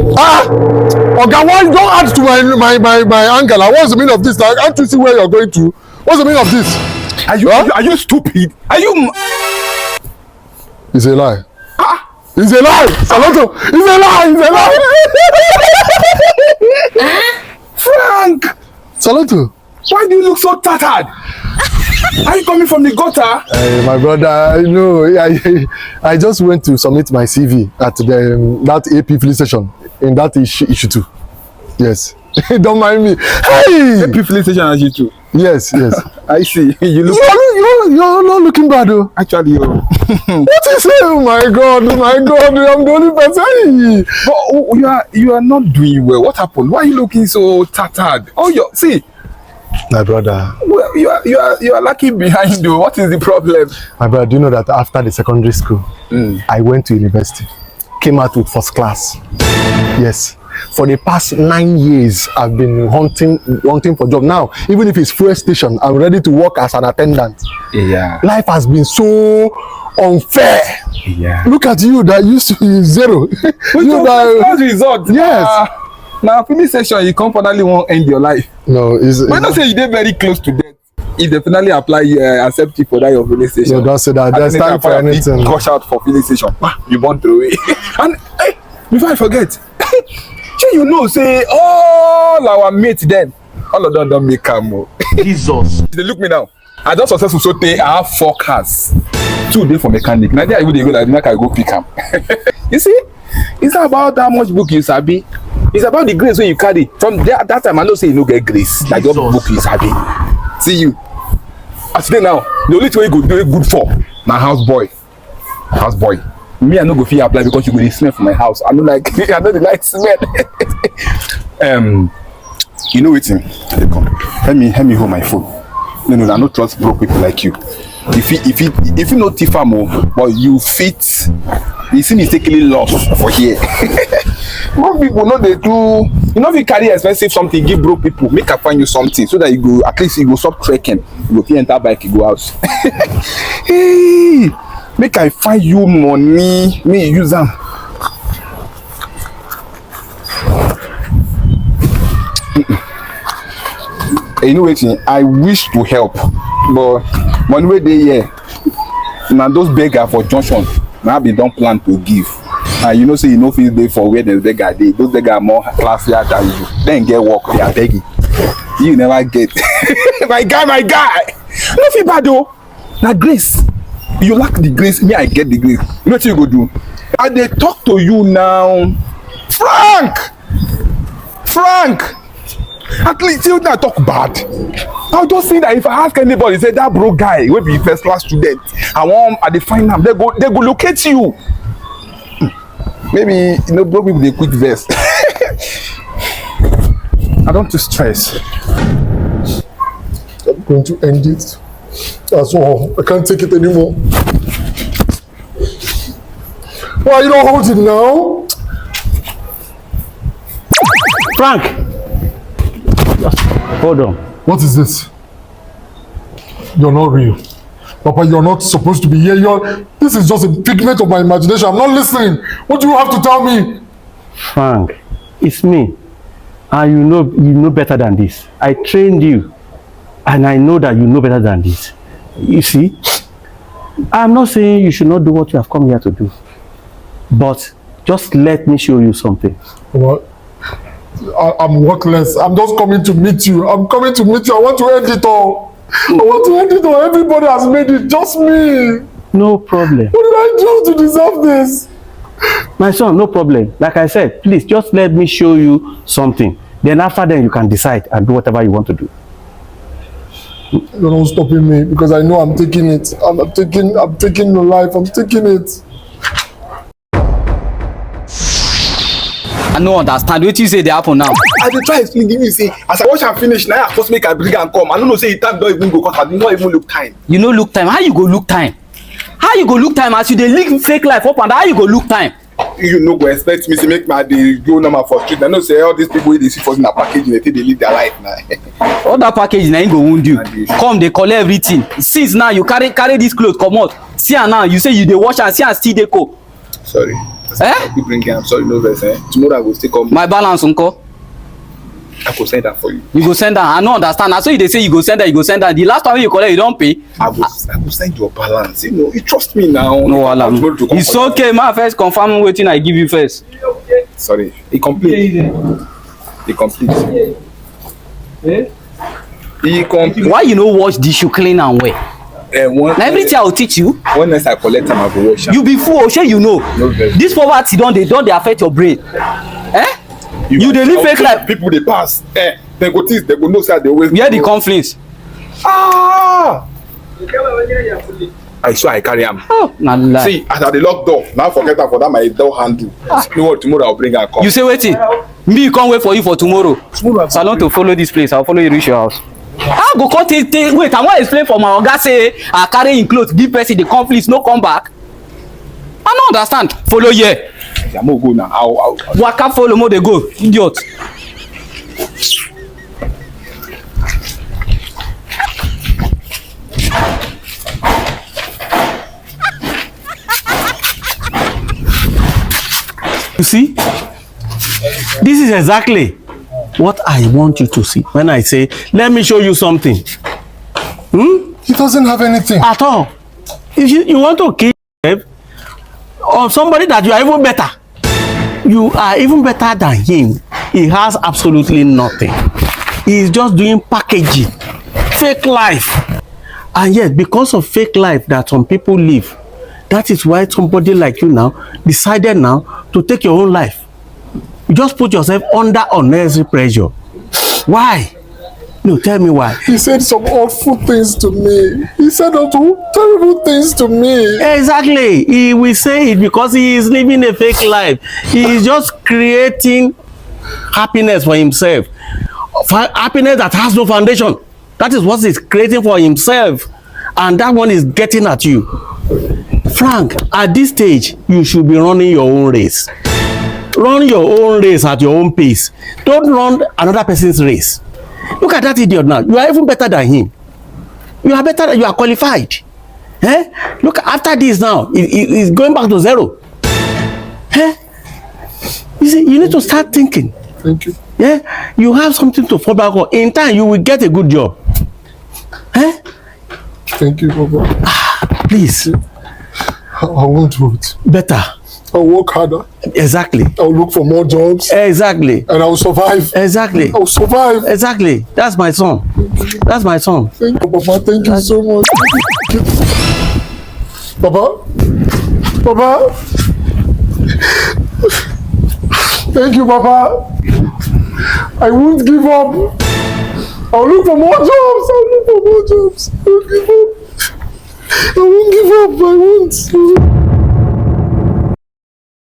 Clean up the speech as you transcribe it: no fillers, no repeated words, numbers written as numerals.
Okay, why don't add to my anger? Like, what's the meaning of this? Like, can't you see where you're going to? What's the meaning of this? Are you stupid? Are you? It's a lie. It's a lie. Saloto. It's a lie. It's a lie. Frank. Saloto. Why do you look so tattered? Are you coming from the gutter? Hey, my brother, I just went to submit my CV at that AP police station in that issue too. Yes. Don't mind me. Hey! AP police station as you too. Yes. I see. You look. You're not looking bad though. Actually, What is it? Oh my God, I'm the only person. But you are not doing well. What happened? Why are you looking so tattered? See. My brother. Well, you are lacking behind though. What is the problem? My brother, do you know that after the secondary school, I went to university, came out with first class. Yes. For the past 9 years, I've been hunting for job. Now, even if it's fuel station, I'm ready to work as an attendant. Yeah. Life has been so unfair. Yeah. Look at you that used to be zero. You that result. Yes. Now, police station, you finally won't end your life. No, when I say you did very close to death, if they finally apply, accept you for that your police station. No, don't say that. There's time for anything. Gush out for police station. You burn through it. And hey, before I forget, you know, say all our mates then, all of them don't make camo. Jesus. They look me now. I just successful so I have 4 cars. 2 days for mechanic. Now they go like I go pick them. You see, it's not about how much book you sabi. It's about the grace when you carry. From that time, I know say you no get grace. Like your book you sabi. See you. As today now, the only thing you go do it good for my house boy. Me, I no go fit apply because you go dey smell from my house. I know like smell. You know wetin? Let me hold my phone. No, I no trust broke people like you. If you no thief am but you fit, you see mistakenly lost for here. Broke people no dey do. You know if you carry expensive something, give broke people. Make I find you something so that you go at least you go stop trekking. You go fit enter bike, you go house. Hey, make I find you money. Me use am. You know wetin? I wish to help, but money wey dey here na those beggar for junction na be don plan to give. And you know say you no fit dey for where there's beggar dey. Those beggar are more classier than you. Then get work, they are begging. You never get. my guy. No fit bad though. Na grace. You lack the grace. Me, I get the grace. You know what you go do? I dey talk to you now, Frank. At least you not talk bad. I'll just say that if I ask anybody, say that broke guy will be first class student. I define them. They go locate you. Maybe broke people they quick vest. I don't stress. I'm going to end it. That's all. I can't take it anymore. Why you don't hold it now? Frank! Hold on. What is this? You're not real. Papa, you're not supposed to be here. This is just a figment of my imagination. I'm not listening. What do you have to tell me? Frank, it's me. And you know better than this. I trained you. And I know that you know better than this. You see, I'm not saying you should not do what you have come here to do. But just let me show you something. What? I'm worthless. I'm just coming to meet you. I want to end it all. Everybody has made it. Just me. No problem. What did I do to deserve this? My son, no problem. Like I said, please just let me show you something. Then after that, you can decide and do whatever you want to do. You're not stopping me because I know I'm taking it. I'm taking your life. I'm taking it. I no understand wetin you say dey happen now. I dey try explain give you say as I wash am finish na I first make I bring am come. I no know say the time don even go cause I no even look time. You no look time? How you go look time? How you go look time as you dey live fake life up and down? How you go look time? You no go expect me to make my dey go normal for street. I know say all these people wey dey see for na package dey take dey live their life na. All that package na im go wound you. Come dey collect everything. Since now you carry this cloth comot. See am now you say you dey wash am see am still dey cold. Sorry. You bring it. I'm sorry, no verse. Tomorrow I will still come. My balance, uncle. I will send that for you. You go send that. I no understand. I saw you they say you go send that. You go send that. The last time you collect, you don't pay. I will send your balance. You know, you trust me now. No alarm. It's okay. My first confirm waiting. I give you first. Sorry. It complete. It complete. It complete. Why you no wash dish, you clean and wear? Now everything I will teach you. When next I collect them, I will wash. You be fool, shey you know. This poverty don't they affect your brain. You dey live fake life. People they pass. They go teach. They go know say they always. Where the conflicts? Ah! I swear I carry am. Oh, na lie. See, as I dey lock door, now forget am for that my door handle. You know what? Tomorrow I'll bring her come. You say wetin? Me come wait for you for tomorrow. Salon to follow this place. I'll follow you reach your house. I go come take wait. I wan explain for my oga say I carry him cloth give person the conflicts no come back. I no understand. Follow here. I'm gonna go now. I'll Waka follow mo dey go, idiot. You see, this is exactly what I want you to see when I say, let me show you something. He doesn't have anything. At all. If you want to kill yourself or somebody that you are even better, you are even better than him. He has absolutely nothing. He is just doing packaging, fake life. And yet, because of fake life that some people live, that is why somebody like you now decided now to take your own life. You just put yourself under unnecessary pressure. Why? No, tell me why. He said some awful things to me. He said terrible things to me. Exactly. He will say it because he is living a fake life. He is just creating happiness for himself. Happiness that has no foundation. That is what he's creating for himself. And that one is getting at you. Frank, at this stage, you should be running your own race. Run your own race at your own pace. Don't run another person's race. Look at that idiot now. You are even better than him. You are better. You are qualified. Look, after this now, he's going back to zero. You see, you need to start thinking. Thank you. Yeah, you have something to fall back on. In time, you will get a good job. Thank you, Baba. Please. I won't do it. Better. I'll work harder. Exactly. I'll look for more jobs. Exactly. And I'll survive. Exactly. I'll survive. Exactly. That's my son. That's my son. Thank you, Papa. Thank you so much. Papa? Papa? Thank you, Papa. I won't give up. I'll look for more jobs. I'll look for more jobs. I won't give up. I won't give up. I won't.